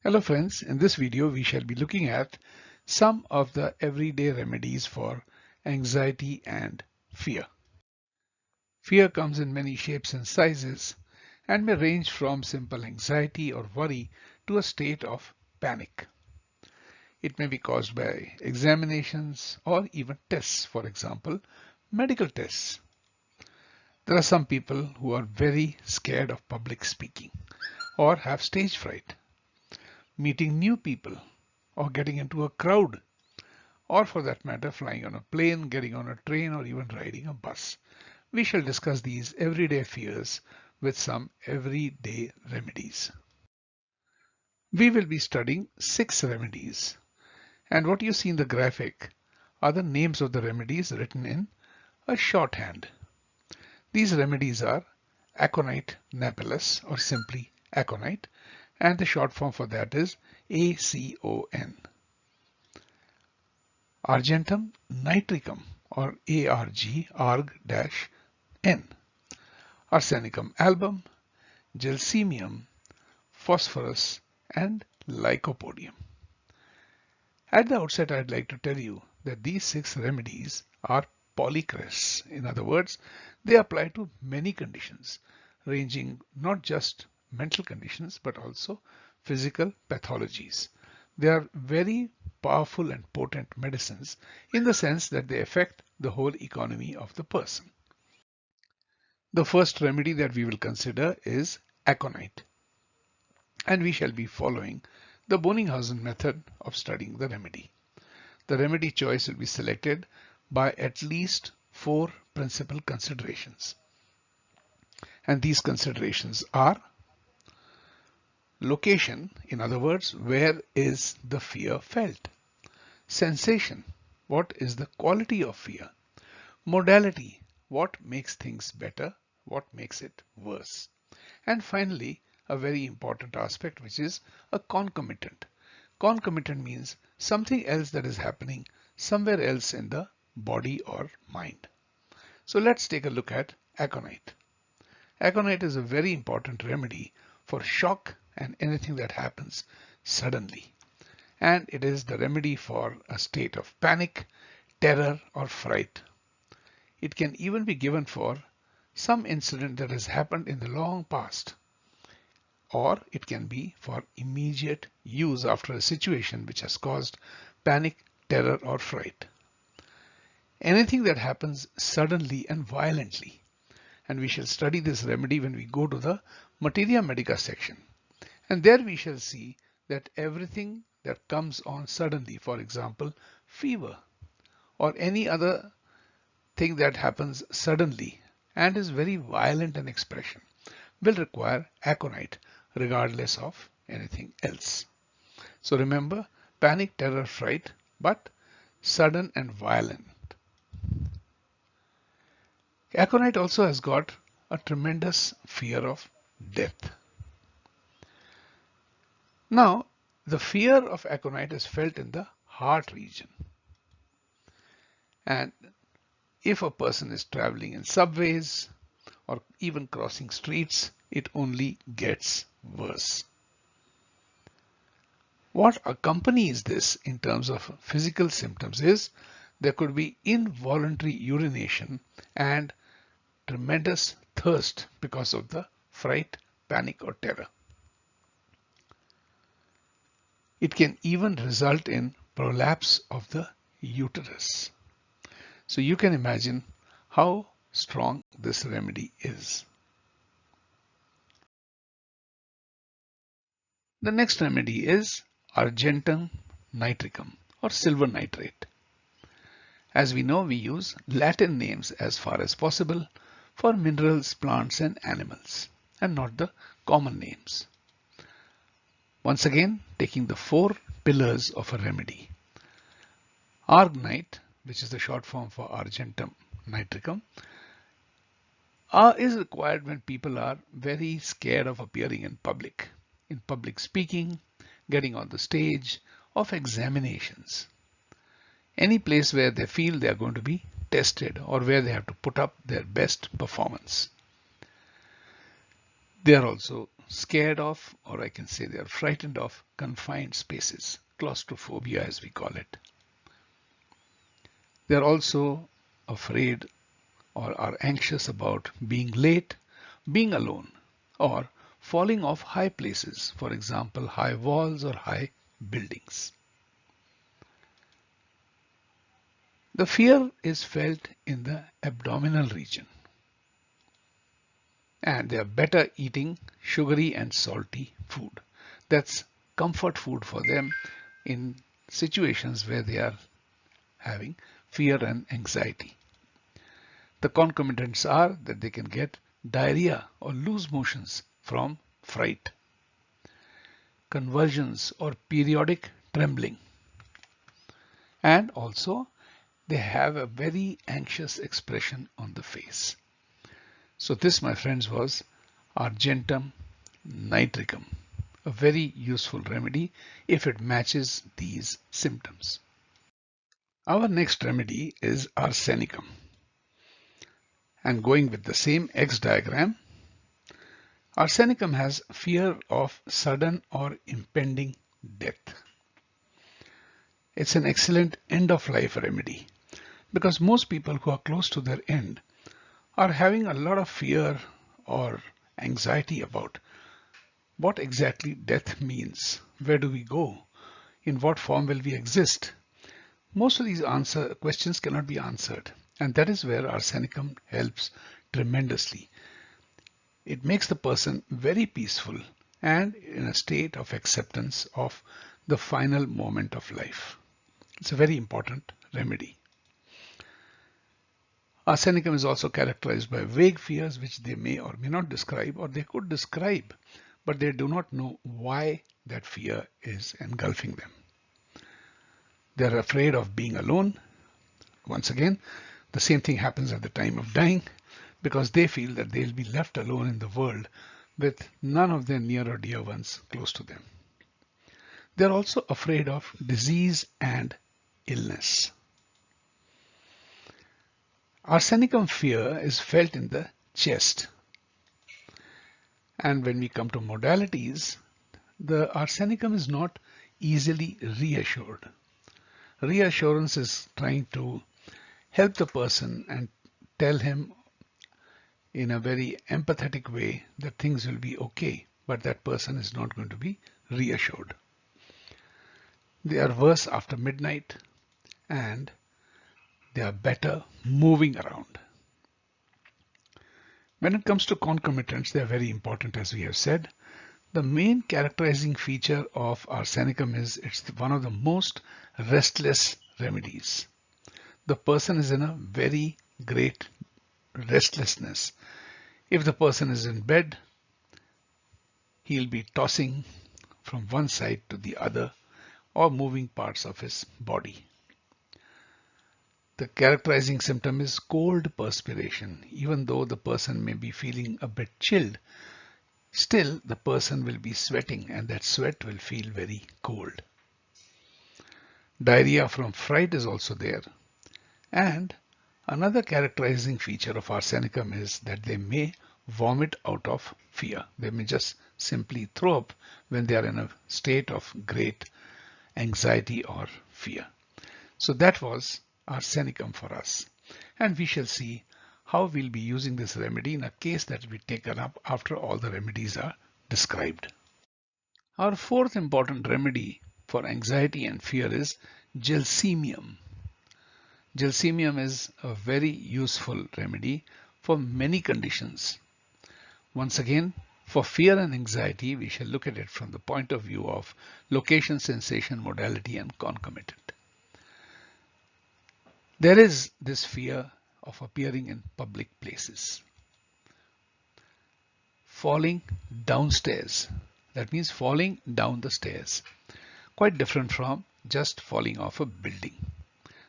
Hello friends, in this video we shall be looking at some of the everyday remedies for anxiety and fear. Fear comes in many shapes and sizes and may range from simple anxiety or worry to a state of panic. It may be caused by examinations or even tests, for example, medical tests. There are some people who are very scared of public speaking or have stage fright, meeting new people or getting into a crowd, or for that matter, flying on a plane, getting on a train, or even riding a bus. We shall discuss these everyday fears with some everyday remedies. We will be studying 6 remedies, and what you see in the graphic are the names of the remedies written in a shorthand. These remedies are Aconite napellus, or simply Aconite, and the short form for that is ACON. Argentum nitricum, or ARG-N. Arsenicum album, Gelsemium, Phosphorus, and Lycopodium. At the outset, I'd like to tell you that these 6 remedies are polycrests. In other words, they apply to many conditions, ranging not just mental conditions, but also physical pathologies. They are very powerful and potent medicines in the sense that they affect the whole economy of the person. The first remedy that we will consider is aconite, and we shall be following the Bonninghausen method of studying the remedy. The remedy choice will be selected by at least 4 principal considerations. And these considerations are location, in other words, where is the fear felt? Sensation, what is the quality of fear? Modality, what makes things better? What makes it worse? And finally, a very important aspect, which is a concomitant. Concomitant means something else that is happening somewhere else in the body or mind. So let's take a look at aconite. Aconite is a very important remedy for shock and anything that happens suddenly. And it is the remedy for a state of panic, terror, or fright. It can even be given for some incident that has happened in the long past, or it can be for immediate use after a situation which has caused panic, terror, or fright. Anything that happens suddenly and violently, and we shall study this remedy when we go to the Materia Medica section. And there we shall see that everything that comes on suddenly, for example, fever or any other thing that happens suddenly and is very violent in expression, will require aconite regardless of anything else. So remember, panic, terror, fright, but sudden and violent. Aconite also has got a tremendous fear of death. Now, the fear of aconite is felt in the heart region. And if a person is traveling in subways or even crossing streets, it only gets worse. What accompanies this in terms of physical symptoms is there could be involuntary urination and tremendous thirst because of the fright, panic, or terror. It can even result in prolapse of the uterus. So you can imagine how strong this remedy is. The next remedy is argentum nitricum, or silver nitrate. As we know, we use Latin names as far as possible for minerals, plants, and animals, and not the common names. Once again, taking the 4 pillars of a remedy. Argnite, which is the short form for argentum nitricum, is required when people are very scared of appearing in public speaking, getting on the stage, of examinations. Any place where they feel they are going to be tested or where they have to put up their best performance. They are also scared of, or I can say they are frightened of, confined spaces, claustrophobia as we call it. They are also afraid or are anxious about being late, being alone, or falling off high places, for example, high walls or high buildings. The fear is felt in the abdominal region, and they are better eating sugary and salty food. That's comfort food for them in situations where they are having fear and anxiety. The concomitants are that they can get diarrhea or loose motions from fright, convulsions or periodic trembling, and also they have a very anxious expression on the face. So this, my friends, was Argentum nitricum, a very useful remedy if it matches these symptoms. Our next remedy is arsenicum. And going with the same X diagram, arsenicum has fear of sudden or impending death. It's an excellent end-of-life remedy because most people who are close to their end are having a lot of fear or anxiety about what exactly death means. Where do we go? In what form will we exist? Most of these questions cannot be answered, and that is where arsenicum helps tremendously. It makes the person very peaceful and in a state of acceptance of the final moment of life. It's a very important remedy. Arsenicum is also characterized by vague fears which they may or may not describe, or they could describe, but they do not know why that fear is engulfing them. They're afraid of being alone. Once again, the same thing happens at the time of dying because they feel that they'll be left alone in the world with none of their near or dear ones close to them. They're also afraid of disease and illness. Arsenicum fear is felt in the chest. And when we come to modalities, the arsenicum is not easily reassured. Reassurance is trying to help the person and tell him in a very empathetic way that things will be okay, but that person is not going to be reassured. They are worse after midnight and they are better moving around. When it comes to concomitants, they are very important, as we have said. The main characterizing feature of arsenicum is it's one of the most restless remedies. The person is in a very great restlessness. If the person is in bed, he'll be tossing from one side to the other or moving parts of his body. The characterizing symptom is cold perspiration. Even though the person may be feeling a bit chilled, still the person will be sweating and that sweat will feel very cold. Diarrhea from fright is also there. And another characterizing feature of arsenicum is that they may vomit out of fear. They may just simply throw up when they are in a state of great anxiety or fear. So that was arsenicum for us. And we shall see how we'll be using this remedy in a case that will be taken up after all the remedies are described. Our fourth important remedy for anxiety and fear is gelsemium. Gelsemium is a very useful remedy for many conditions. Once again, for fear and anxiety, we shall look at it from the point of view of location, sensation, modality, and concomitant. There is this fear of appearing in public places. Falling downstairs, that means falling down the stairs. Quite different from just falling off a building.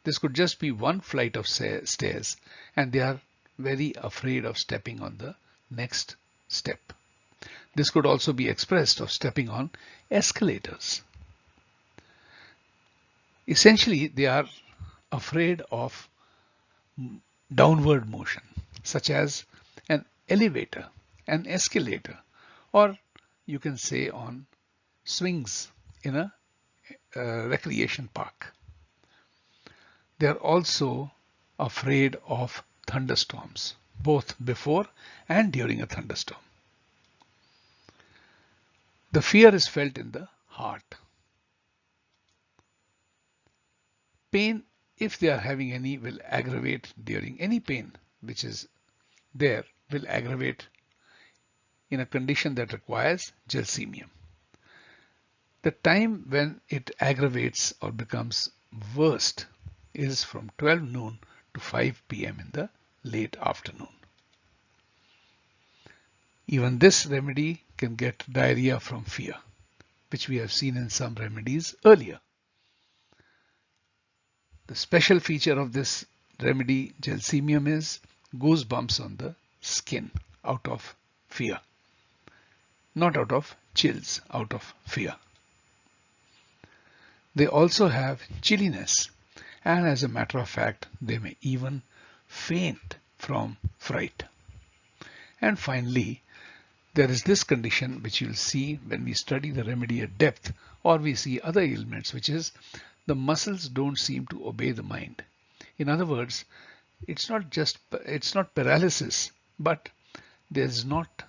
This could just be one flight of stairs and they are very afraid of stepping on the next step. This could also be expressed of stepping on escalators. Essentially, they are afraid of downward motion, such as an elevator, an escalator, or you can say, on swings in a recreation park. They are also afraid of thunderstorms, both before and during a thunderstorm. The fear is felt in the heart. Pain, if they are having any, will aggravate during any pain which is there, will aggravate in a condition that requires gelsemium. The time when it aggravates or becomes worst is from 12 noon to 5 p.m. in the late afternoon. Even this remedy can get diarrhea from fear, which we have seen in some remedies earlier. The special feature of this remedy, gelsemium, is goosebumps on the skin out of fear. Not out of chills, out of fear. They also have chilliness, and as a matter of fact, they may even faint from fright. And finally, there is this condition which you'll see when we study the remedy at depth, or we see other ailments, which is the muscles don't seem to obey the mind. In other words, it's not paralysis, but there's not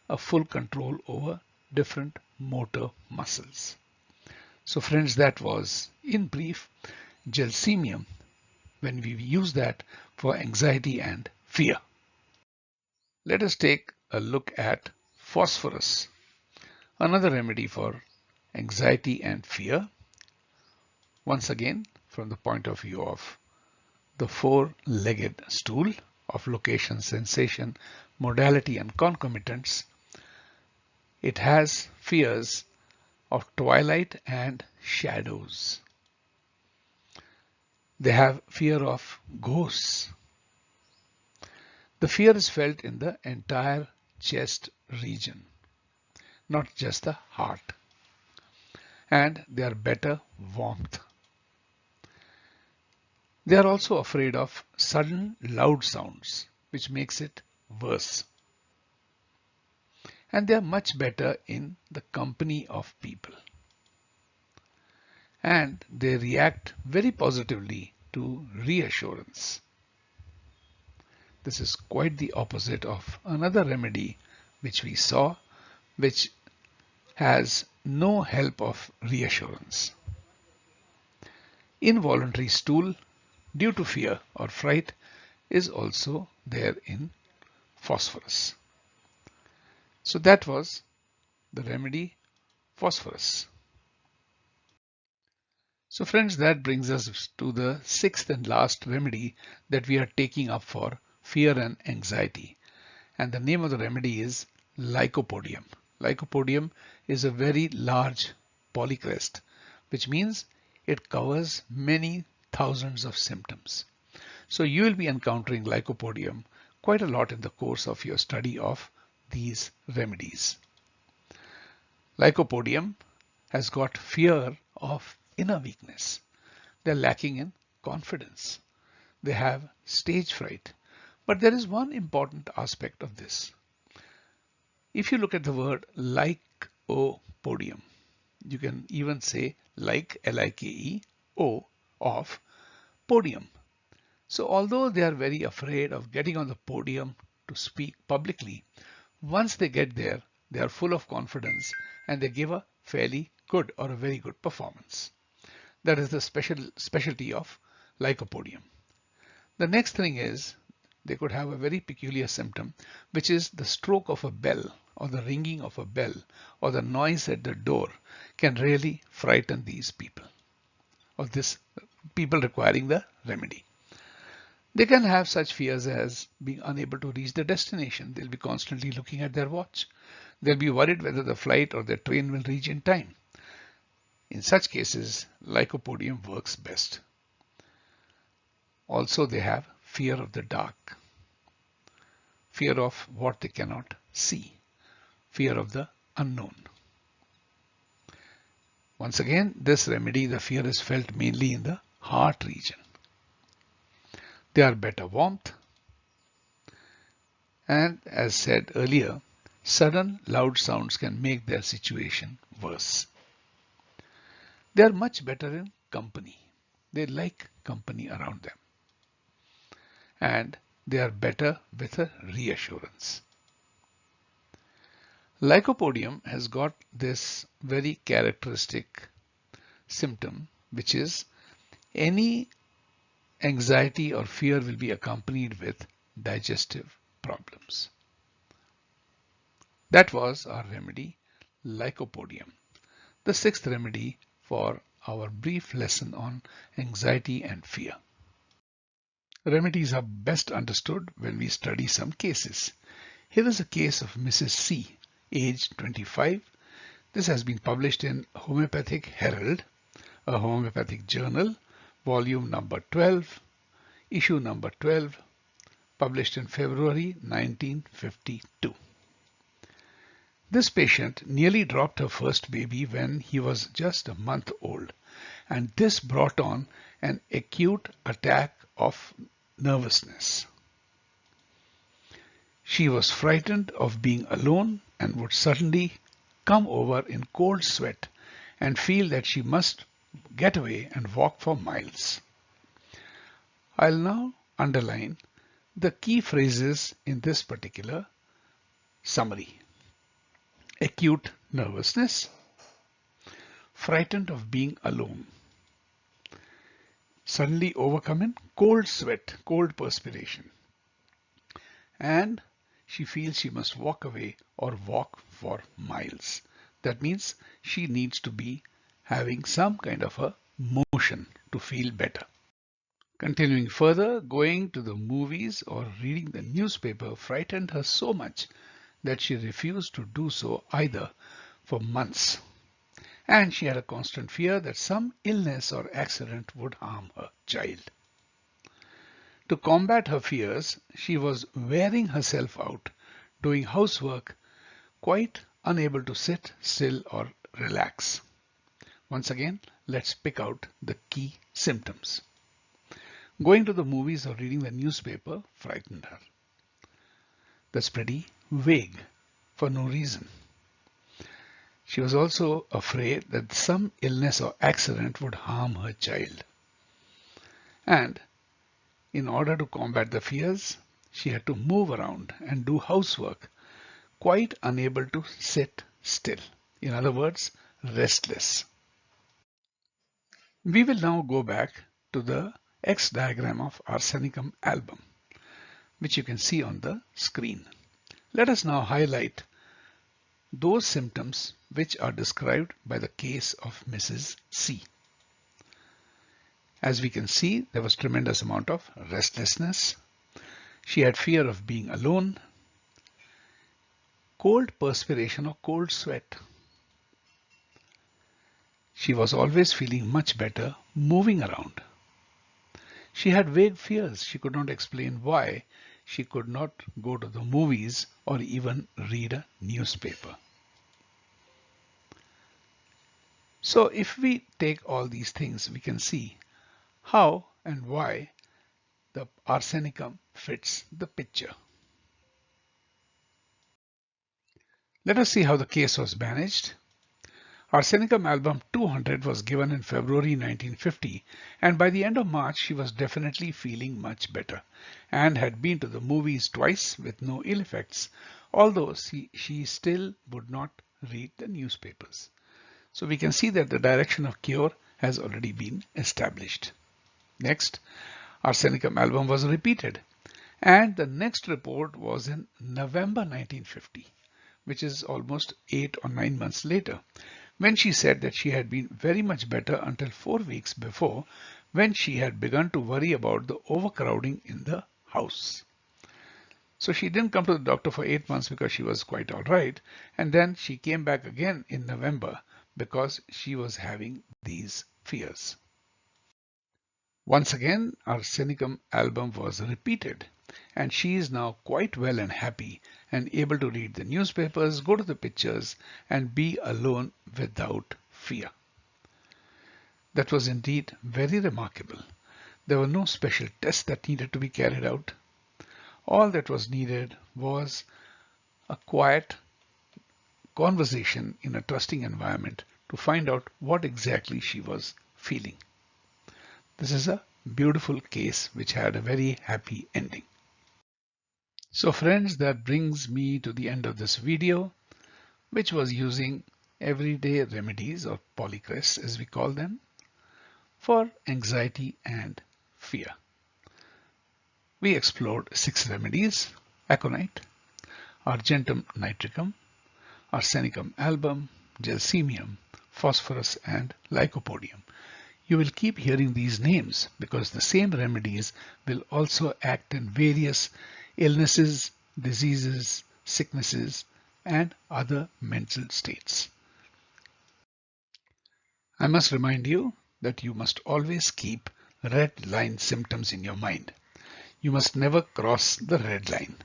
a full control over different motor muscles. So friends, that was in brief gelsemium when we use that for anxiety and fear. Let us take a look at phosphorus, another remedy for anxiety and fear. Once again, from the point of view of the four-legged stool of location, sensation, modality, and concomitants, it has fears of twilight and shadows. They have fear of ghosts. The fear is felt in the entire chest region, not just the heart. And they are better warmth. They are also afraid of sudden loud sounds, which makes it worse. And they are much better in the company of people. And they react very positively to reassurance. This is quite the opposite of another remedy which we saw, which has no help of reassurance. Involuntary stool due to fear or fright is also there in phosphorus. So that was the remedy phosphorus. So friends, that brings us to the sixth and last remedy that we are taking up for fear and anxiety. And the name of the remedy is Lycopodium. Lycopodium is a very large polycrest, which means it covers many thousands of symptoms. So you will be encountering Lycopodium quite a lot in the course of your study of these remedies. Lycopodium has got fear of inner weakness. They're lacking in confidence. They have stage fright. But there is one important aspect of this. If you look at the word lycopodium, you can even say like, L-I-K-E-O, of podium. So although they are very afraid of getting on the podium to speak publicly, once they get there, they are full of confidence and they give a fairly good or a very good performance. That is the specialty of lycopodium. The next thing is they could have a very peculiar symptom, which is the stroke of a bell or the ringing of a bell or the noise at the door can really frighten these people, or this people requiring the remedy. They can have such fears as being unable to reach their destination. They'll be constantly looking at their watch. They'll be worried whether the flight or their train will reach in time. In such cases, lycopodium works best. Also, they have fear of the dark, fear of what they cannot see, fear of the unknown. Once again, this remedy, the fear is felt mainly in the heart region. They are better warmth. And as said earlier, Sudden loud sounds can make their situation worse. They are much better in company. They like company around them. And they are better with a reassurance. Lycopodium has got this very characteristic symptom, which is any anxiety or fear will be accompanied with digestive problems. That was our remedy, Lycopodium, the sixth remedy for our brief lesson on anxiety and fear. Remedies are best understood when we study some cases. Here is a case of Mrs. C, aged 25. This has been published in Homeopathic Herald, a homeopathic journal, volume number 12, issue number 12, published in February 1952. This patient nearly dropped her first baby when he was just a month old, and this brought on an acute attack of nervousness. She was frightened of being alone and would suddenly come over in cold sweat and feel that she must get away and walk for miles. I'll now underline the key phrases in this particular summary. Acute nervousness, frightened of being alone, suddenly overcome in cold sweat, cold perspiration, and she feels she must walk away or walk for miles. That means she needs to be having some kind of a motion to feel better. Continuing further, going to the movies or reading the newspaper frightened her so much that she refused to do so either for months. And she had a constant fear that some illness or accident would harm her child. To combat her fears, she was wearing herself out, doing housework, quite unable to sit still or relax. Once again, let's pick out the key symptoms. Going to the movies or reading the newspaper frightened her. That's pretty vague for no reason. She was also afraid that some illness or accident would harm her child. And in order to combat the fears, she had to move around and do housework, quite unable to sit still. In other words, restless. We will now go back to the X diagram of Arsenicum album, which you can see on the screen. Let us now highlight those symptoms which are described by the case of Mrs. C. As we can see, there was tremendous amount of restlessness. She had fear of being alone, cold perspiration or cold sweat. She was always feeling much better moving around. She had vague fears. She could not explain why she could not go to the movies or even read a newspaper. So if we take all these things, we can see how and why the arsenicum fits the picture. Let us see how the case was managed. Arsenicum album 200 was given in February 1950, and by the end of March she was definitely feeling much better and had been to the movies twice with no ill effects, although she still would not read the newspapers. So we can see that the direction of cure has already been established. Next, Arsenicum album was repeated, and the next report was in November 1950, which is almost 8 or 9 months later, when she said that she had been very much better until 4 weeks before, when she had begun to worry about the overcrowding in the house. So she didn't come to the doctor for 8 months because she was quite all right, and then she came back again in November because she was having these fears. Once again, Arsenicum album was repeated, and she is now quite well and happy and able to read the newspapers, go to the pictures, and be alone without fear. That was indeed very remarkable. There were no special tests that needed to be carried out. All that was needed was a quiet conversation in a trusting environment to find out what exactly she was feeling. This is a beautiful case which had a very happy ending. So friends, that brings me to the end of this video, which was using everyday remedies, or polycrests as we call them, for anxiety and fear. We explored 6 remedies: aconite, argentum nitricum, arsenicum album, gelsemium, phosphorus, and lycopodium. You will keep hearing these names because the same remedies will also act in various illnesses, diseases, sicknesses, and other mental states. I must remind you that you must always keep red line symptoms in your mind. You must never cross the red line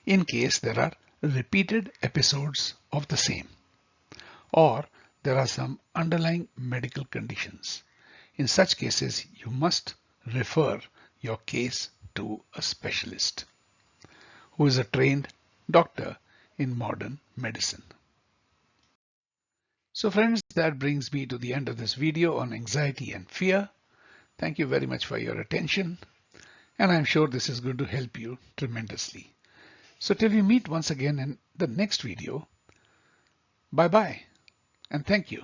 in case there are repeated episodes of the same, or there are some underlying medical conditions. In such cases, you must refer your case to a specialist who is a trained doctor in modern medicine. So friends, that brings me to the end of this video on anxiety and fear. Thank you very much for your attention, and I'm sure this is going to help you tremendously. So till we meet once again in the next video, bye bye and thank you.